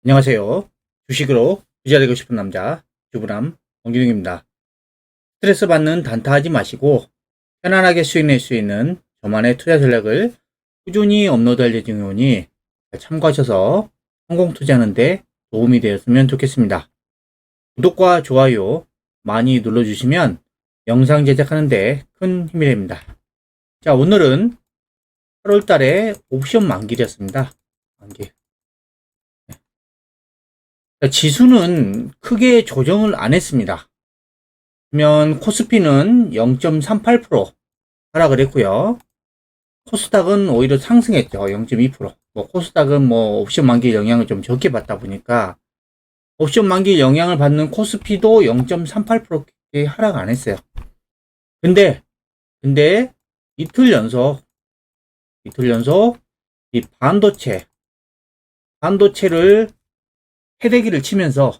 안녕하세요. 주식으로 부자 되고 싶은 남자, 주부남 원균입니다. 스트레스 받는 단타하지 마시고 편안하게 수익 낼 수 있는 저만의 투자 전략을 꾸준히 업로드할 예정이오니 참고하셔서 성공 투자하는 데 도움이 되었으면 좋겠습니다. 구독과 좋아요 많이 눌러주시면 영상 제작하는 데 큰 힘이 됩니다. 자, 오늘은 8월 달에 옵션 만기였습니다. 만기. 지수는 크게 조정을 안 했습니다. 그러면 코스피는 0.38% 하락을 했고요. 코스닥은 오히려 상승했죠. 0.2%. 코스닥은 옵션 만기 영향을 좀 적게 받다 보니까 옵션 만기 영향을 받는 코스피도 0.38%께 하락 안 했어요. 근데 이틀 연속 이 반도체를 패대기를 치면서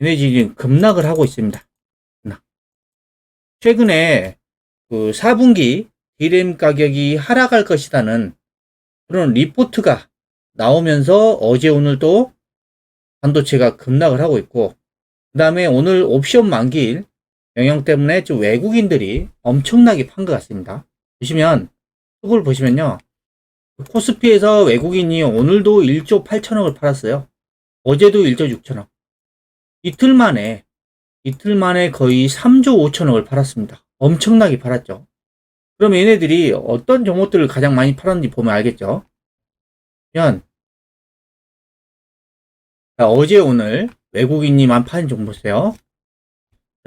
얘네 지금 급락을 하고 있습니다. 최근에 그 4분기 D램 가격이 하락할 것이라는 그런 리포트가 나오면서 어제 오늘도 반도체가 급락을 하고 있고, 그 다음에 오늘 옵션 만기일 영향 때문에 좀 외국인들이 엄청나게 판 것 같습니다. 보시면 그걸 보시면요, 코스피에서 외국인이 오늘도 1조 8천억을 팔았어요. 어제도 1조 6천억. 이틀 만에 거의 3조 5천억을 팔았습니다. 엄청나게 팔았죠. 그럼 얘네들이 어떤 종목들을 가장 많이 팔았는지 보면 알겠죠. 그러면 어제 오늘 외국인이만 파는 종목 보세요.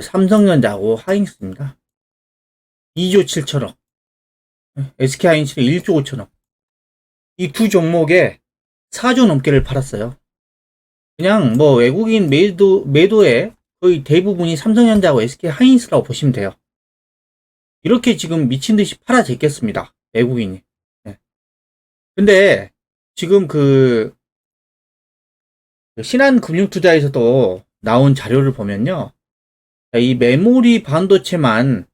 삼성전자하고 하이닉스입니다. 2조 7천억. SK하이닉스는 1조 5천억. 이 두 종목에 4조 넘게를 팔았어요. 그냥 외국인 매도에 거의 대부분이 삼성전자하고 SK하이닉스라고 보시면 돼요. 이렇게 지금 미친 듯이 팔아 제꼈습니다. 외국인이. 네. 근데 지금 그 신한금융투자에서도 나온 자료를 보면요, 이 메모리 반도체만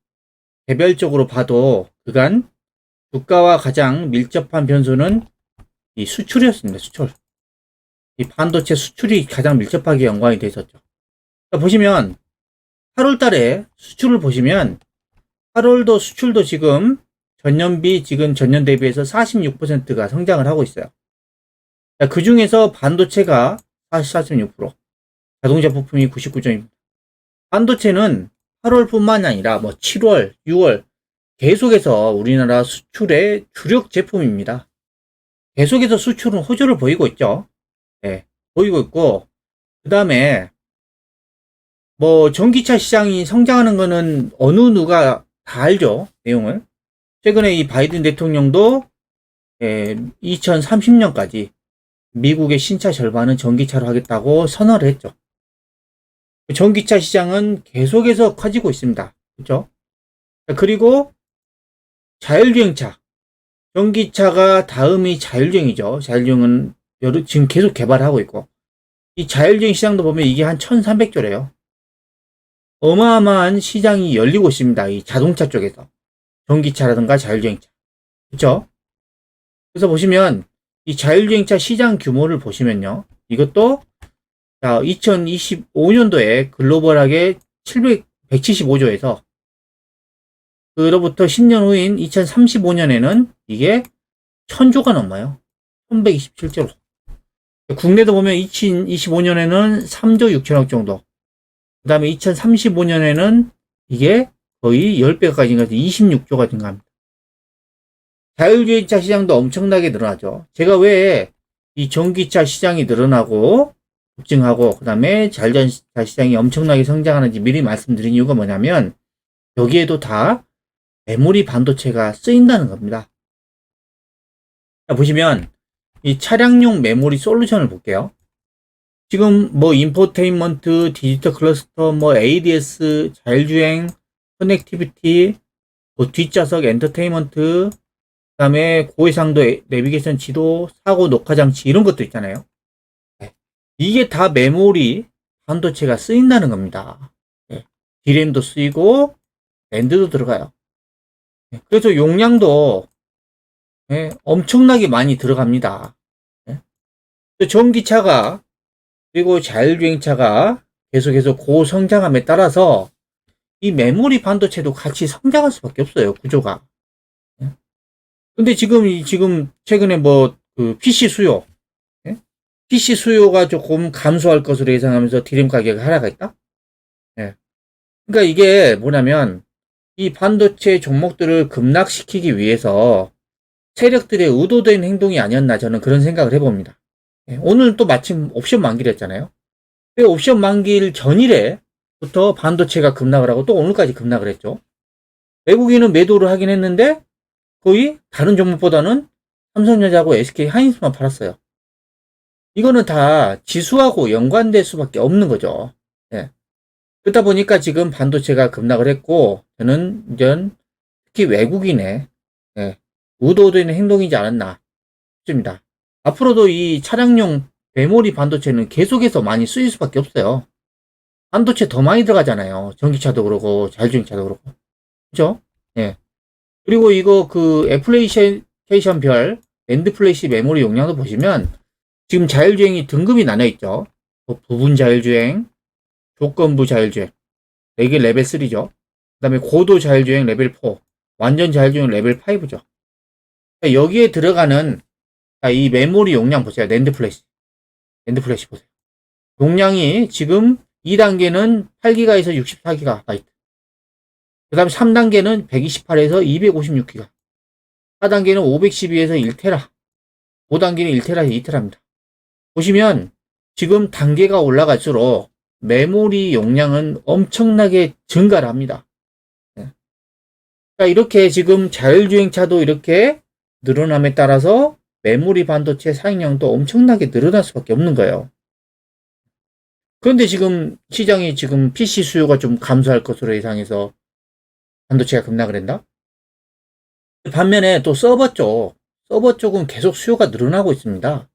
개별적으로 봐도 그간 주가와 가장 밀접한 변수는 이 수출이었습니다. 수출. 이 반도체 수출이 가장 밀접하게 연관이 돼 있었죠. 보시면 8월 달에 수출을 보시면 8월도 수출도 지금 전년 대비해서 46%가 성장을 하고 있어요. 그 중에서 반도체가 44.6%, 자동차 부품이 99.2%. 반도체는 8월뿐만 아니라 7월, 6월 계속해서 우리나라 수출의 주력 제품입니다. 계속해서 수출은 호조를 보이고 있죠. 네, 보이고 있고, 그 다음에 전기차 시장이 성장하는 거는 어느 누가 다 알죠, 내용을. 최근에 이 바이든 대통령도 2030년까지 미국의 신차 절반은 전기차로 하겠다고 선언을 했죠. 전기차 시장은 계속해서 커지고 있습니다. 그렇죠? 그리고 자율주행차, 전기차가 다음이 자율주행이죠. 자율주행은 지금 계속 개발하고 있고, 이 자율주행 시장도 보면 이게 한 1300조래요. 어마어마한 시장이 열리고 있습니다. 이 자동차 쪽에서. 전기차라든가 자율주행차. 그렇죠? 그래서 보시면 이 자율주행차 시장 규모를 보시면요, 이것도 2025년도에 글로벌하게 175조에서 그로부터 10년 후인 2035년에는 이게 1000조가 넘어요. 1127조로. 국내도 보면 2025년에는 3조 6천억 정도. 그 다음에 2035년에는 이게 거의 10배까지 증가해서 26조가 증가합니다. 자율주행차 시장도 엄청나게 늘어나죠. 제가 왜 이 전기차 시장이 늘어나고 급증하고 그 다음에 자율주행차 시장이 엄청나게 성장하는지 미리 말씀드린 이유가 뭐냐면, 여기에도 다 메모리 반도체가 쓰인다는 겁니다. 자, 보시면 이 차량용 메모리 솔루션을 볼게요. 지금 인포테인먼트, 디지털 클러스터, ADS, 자율주행, 커넥티비티, 뒷좌석 엔터테인먼트, 그 다음에 고해상도 내비게이션 지도, 사고 녹화 장치 이런 것도 있잖아요. 이게 다 메모리 반도체가 쓰인다는 겁니다. D램도 쓰이고 랜드도 들어가요. 그래서 용량도 엄청나게 많이 들어갑니다. 전기차가 그리고 자율주행차가 계속해서 고성장함에 따라서 이 메모리 반도체도 같이 성장할 수밖에 없어요, 구조가. 예? 근데 지금 최근에 뭐 그 PC 수요, 예? PC 수요가 조금 감소할 것으로 예상하면서 디램 가격이 하락했다? 예. 그러니까 이게 뭐냐면 이 반도체 종목들을 급락시키기 위해서 세력들의 의도된 행동이 아니었나 저는 그런 생각을 해봅니다. 예. 오늘 또 마침 옵션 만기였잖아요. 그 옵션 만기일 전일에부터 반도체가 급락을 하고 또 오늘까지 급락을 했죠. 외국인은 매도를 하긴 했는데 거의 다른 종목보다는 삼성전자하고 SK 하이닉스만 팔았어요. 이거는 다 지수하고 연관될 수밖에 없는 거죠. 예. 그러다 보니까 지금 반도체가 급락을 했고 저는 이제 특히 외국인의 예, 의도된 행동이지 않았나 싶습니다. 앞으로도 이 차량용 메모리 반도체는 계속해서 많이 쓰일 수밖에 없어요. 반도체 더 많이 들어가잖아요. 전기차도 그러고 자율주행차도 그러고. 그죠? 예. 그리고 이거 그 애플리케이션별 낸드 플래시 메모리 용량도 보시면 지금 자율주행이 등급이 나눠 있죠. 부분 자율주행, 조건부 자율주행. 이게 레벨 3죠. 그 다음에 고도 자율주행 레벨 4, 완전 자율주행 레벨 5죠. 여기에 들어가는 이 메모리 용량 보세요. 낸드 플래시 보세요. 용량이 지금 2단계는 8기가에서 64기가 바이트. 그 다음에 3단계는 128에서 256기가. 4단계는 512에서 1테라. 5단계는 1테라에서 2테라입니다. 보시면 지금 단계가 올라갈수록 메모리 용량은 엄청나게 증가를 합니다. 그러니까 이렇게 지금 자율주행차도 이렇게 늘어남에 따라서 메모리 반도체 사용량도 엄청나게 늘어날 수밖에 없는 거예요. 그런데 지금 시장이 지금 PC 수요가 좀 감소할 것으로 예상해서 반도체가 급락을 했나? 반면에 또 서버 쪽은 계속 수요가 늘어나고 있습니다.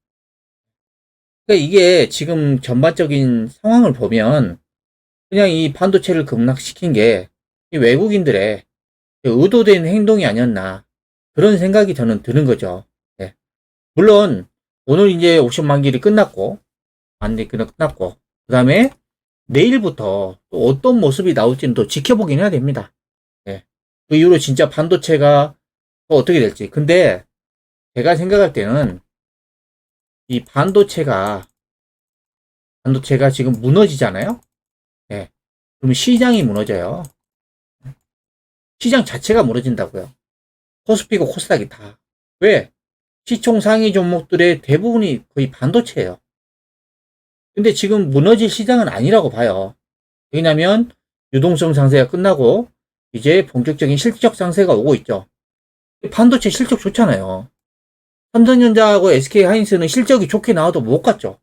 그러니까 이게 지금 전반적인 상황을 보면 그냥 이 반도체를 급락시킨 게 이 외국인들의 의도된 행동이 아니었나 그런 생각이 저는 드는 거죠. 네. 물론 오늘 이제 옵션 만기일이 끝났고 끝났고 그 다음에 내일부터 또 어떤 모습이 나올지는 또 지켜보긴 해야 됩니다. 네. 그 이후로 진짜 반도체가 또 어떻게 될지. 근데 제가 생각할 때는 이 반도체가 지금 무너지잖아요. 네. 그럼 시장이 무너져요. 시장 자체가 무너진다고요. 코스피고 코스닥이 다. 왜? 시총 상위 종목들의 대부분이 거의 반도체예요. 근데 지금 무너질 시장은 아니라고 봐요. 왜냐면 유동성 상세가 끝나고 이제 본격적인 실적 상세가 오고 있죠. 반도체 실적 좋잖아요. 삼성전자하고 SK 하이닉스는 실적이 좋게 나와도 못 갔죠.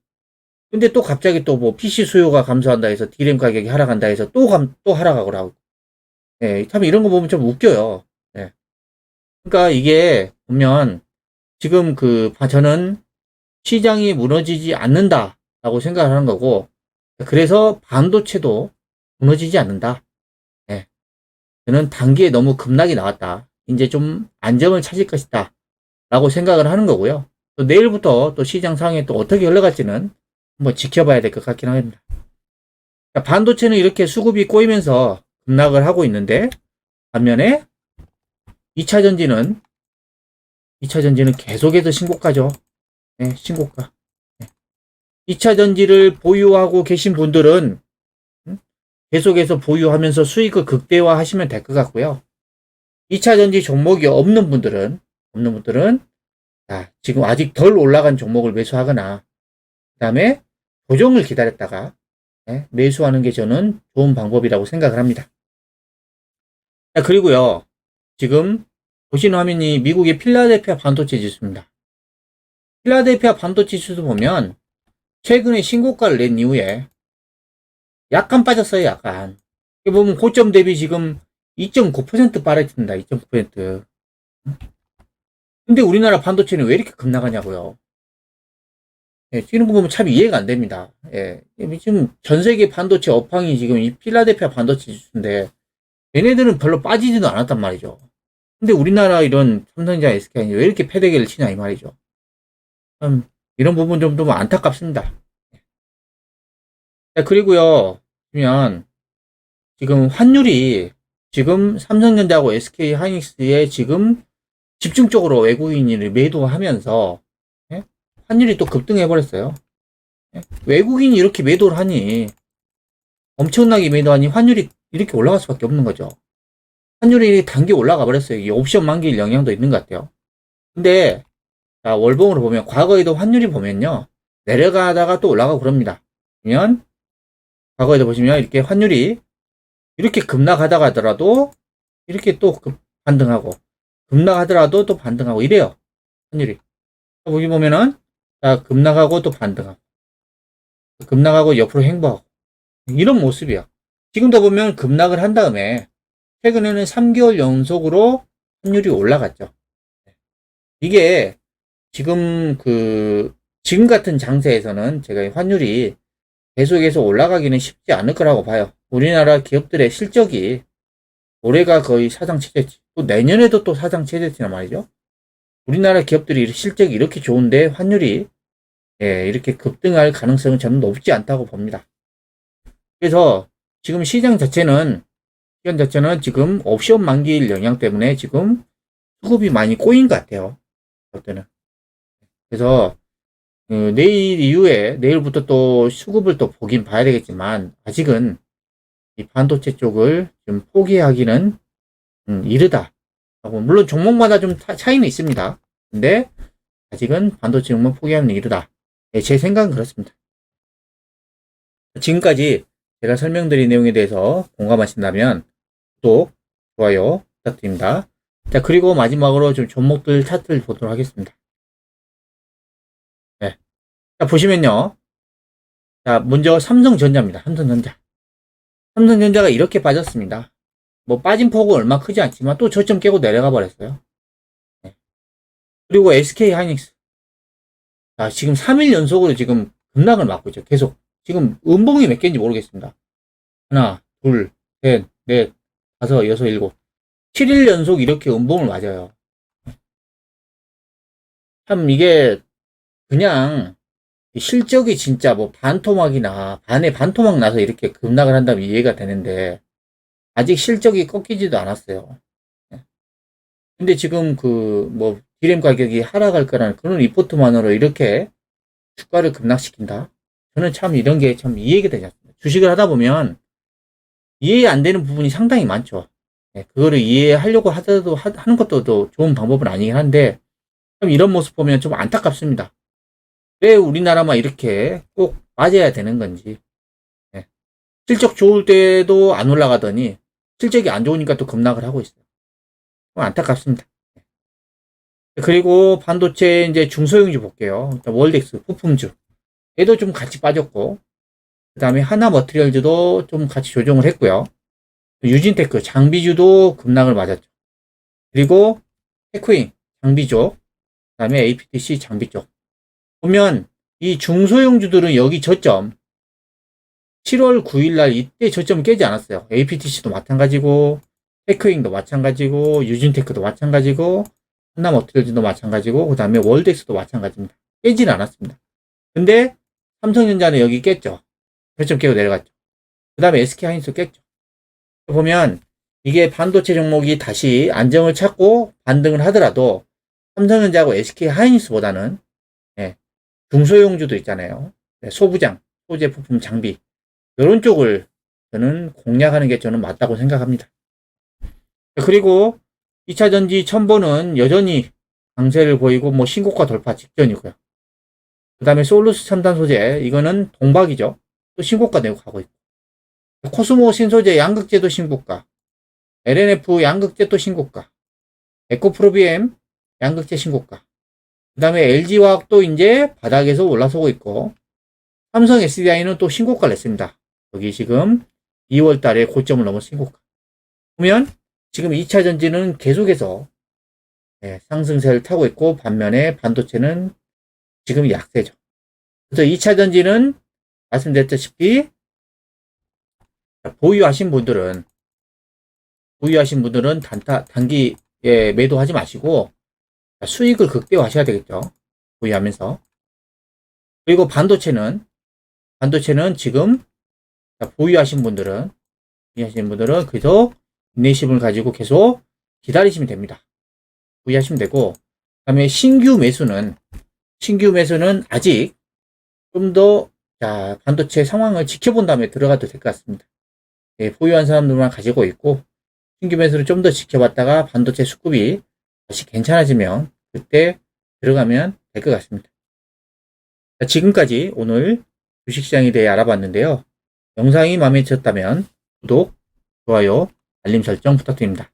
근데 또 갑자기 또 뭐 PC 수요가 감소한다 해서 디램 가격이 하락한다 해서 또 하락하고 나오고. 예, 참 이런 거 보면 좀 웃겨요. 예. 그러니까 이게 보면 지금 저는 시장이 무너지지 않는다라고 생각을 하는 거고, 그래서 반도체도 무너지지 않는다. 예. 저는 단기에 너무 급락이 나왔다. 이제 좀 안정을 찾을 것이다. 라고 생각을 하는 거고요. 또 내일부터 또 시장 상황이 또 어떻게 흘러갈지는 한번 지켜봐야 될 것 같긴 합니다. 그러니까 반도체는 이렇게 수급이 꼬이면서 급락을 하고 있는데, 반면에 2차 전지는 계속해서 신고가죠. 네, 신고가. 네. 2차 전지를 보유하고 계신 분들은 계속해서 보유하면서 수익을 극대화 하시면 될 것 같고요. 2차 전지 종목이 없는 분들은 지금 아직 덜 올라간 종목을 매수하거나 그 다음에 조정을 기다렸다가 매수하는 게 저는 좋은 방법이라고 생각을 합니다. 그리고요, 지금 보시는 화면이 미국의 필라델피아 반도체 지수입니다. 필라델피아 반도체 지수 보면 최근에 신고가를 낸 이후에 약간 빠졌어요. 약간. 보면 고점 대비 지금 2.9% 빠졌습니다. 2.9%. 근데 우리나라 반도체는 왜 이렇게 급나가냐고요. 예, 이런 거 보면 참 이해가 안 됩니다. 예, 지금 전 세계 반도체 업황이 지금 이 필라델피아 반도체 지수인데 얘네들은 별로 빠지지도 않았단 말이죠. 근데 우리나라 이런 삼성전자 SK는 왜 이렇게 패대기를 치냐 이 말이죠. 참 이런 부분 좀 안타깝습니다. 자, 그리고요, 보면 지금 환율이 지금 삼성전자하고 SK 하이닉스에 지금 집중적으로 외국인이 매도하면서 예? 환율이 또 급등해 버렸어요. 예? 외국인이 이렇게 매도를 하니 엄청나게 매도하니 환율이 이렇게 올라갈 수밖에 없는 거죠. 환율이 단기 올라가 버렸어요. 이 옵션 만기일 영향도 있는 것 같아요. 근데 자, 월봉으로 보면 과거에도 환율이 보면요, 내려가다가 또 올라가고 그럽니다. 그러면 과거에도 보시면 이렇게 환율이 이렇게 급락하다가 하더라도 이렇게 또 반등하고 급락하더라도 또 반등하고 이래요. 환율이. 여기 보면은 자, 급락하고 또 반등하고 급락하고 옆으로 횡보하고 이런 모습이야. 지금도 보면 급락을 한 다음에 최근에는 3개월 연속으로 환율이 올라갔죠. 이게 지금 지금 같은 장세에서는 제가 환율이 계속해서 올라가기는 쉽지 않을 거라고 봐요. 우리나라 기업들의 실적이 올해가 거의 사상 최저치, 또 내년에도 또 사상 최저치란 말이죠. 우리나라 기업들이 실적이 이렇게 좋은데 환율이 이렇게 급등할 가능성은 저는 높지 않다고 봅니다. 그래서 지금 시장 자체는 지금 옵션 만기일 영향 때문에 지금 수급이 많이 꼬인 것 같아요. 그때는. 그래서 내일 이후에 내일부터 또 수급을 또 보긴 봐야 되겠지만 아직은 이 반도체 쪽을 좀 포기하기는 이르다. 물론 종목마다 좀 차이는 있습니다. 근데 아직은 반도체 종목 포기하면 이르다. 제 생각은 그렇습니다. 지금까지 제가 설명드린 내용에 대해서 공감하신다면 구독, 좋아요 부탁드립니다. 자, 그리고 마지막으로 좀 종목들 차트를 보도록 하겠습니다. 네. 자, 보시면요. 자, 먼저 삼성전자입니다. 삼성전자가 이렇게 빠졌습니다. 뭐 빠진 폭은 얼마 크지 않지만 또 저점 깨고 내려가 버렸어요. 네. 그리고 SK 하이닉스. 자, 지금 3일 연속으로 지금 급락을 맞고 있죠. 계속. 지금 음봉이 몇 개인지 모르겠습니다. 하나, 둘, 셋, 넷, 다섯, 여섯, 일곱. 7일 연속 이렇게 음봉을 맞아요. 참 이게 그냥 실적이 진짜 뭐 반토막이나 반에 반토막 나서 이렇게 급락을 한다면 이해가 되는데 아직 실적이 꺾이지도 않았어요. 근데 지금 뭐 디램 가격이 하락할 거라는 그런 리포트만으로 이렇게 주가를 급락시킨다? 저는 참 이런 게 참 이해가 되지 않습니다. 주식을 하다 보면 이해 안 되는 부분이 상당히 많죠. 그거를 이해하려고 하는 것도 또 좋은 방법은 아니긴 한데 참 이런 모습 보면 좀 안타깝습니다. 왜 우리나라만 이렇게 꼭 빠져야 되는 건지. 실적 좋을 때도 안 올라가더니 실적이 안 좋으니까 또 급락을 하고 있어요. 안타깝습니다. 그리고 반도체 이제 중소형주 볼게요. 월덱스, 부품주. 얘도 좀 같이 빠졌고, 그 다음에 하나머티리얼즈도 좀 같이 조정을 했고요. 유진테크, 장비주도 급락을 맞았죠. 그리고 테크인, 장비 쪽, 그 다음에 APTC 장비 쪽. 보면 이 중소형주들은 여기 저점, 7월 9일날 이때 저점 깨지 않았어요. APTC도 마찬가지고, 테크인도 마찬가지고, 유진테크도 마찬가지고, 하나머티리얼즈도 마찬가지고, 그 다음에 월덱스도 마찬가지입니다. 깨지는 않았습니다. 근데 삼성전자는 여기 깼죠. 저점 깨고 내려갔죠. 그 다음에 SK하이닉스 깼죠. 보면 이게 반도체 종목이 다시 안정을 찾고 반등을 하더라도 삼성전자하고 SK하이닉스보다는 중소형주도 있잖아요. 소부장, 소재 부품 장비 이런 쪽을 저는 공략하는 게 저는 맞다고 생각합니다. 그리고 2차전지 첨보는 여전히 강세를 보이고 뭐 신고가 돌파 직전이고요. 그 다음에 솔루스 첨단 소재 이거는 동박이죠. 또 신고가 내고 가고 있고 코스모 신소재 양극재도 신고가, LNF 양극재 또 신고가, 에코프로비엠 양극재 신고가, 그 다음에 LG화학도 이제 바닥에서 올라서고 있고 삼성 SDI는 또 신고가를 냈습니다. 여기 지금 2월 달에 고점을 넘은 신고가. 보면 지금 2차 전지는 계속해서 상승세를 타고 있고 반면에 반도체는 지금 약세죠. 그래서 2차 전지는 말씀드렸다시피 보유하신 분들은 단기에 매도하지 마시고 수익을 극대화하셔야 되겠죠. 보유하면서. 그리고 반도체는 지금 보유하신 분들은 계속 인내심을 가지고 계속 기다리시면 됩니다. 보유하시면 되고, 그다음에 신규 매수는 아직 좀 더 반도체 상황을 지켜본 다음에 들어가도 될 것 같습니다. 예, 보유한 사람들만 가지고 있고, 신규 매수를 좀 더 지켜봤다가 반도체 수급이 다시 괜찮아지면 그때 들어가면 될 것 같습니다. 자, 지금까지 오늘 주식시장에 대해 알아봤는데요. 영상이 마음에 드셨다면 구독, 좋아요, 알림 설정 부탁드립니다.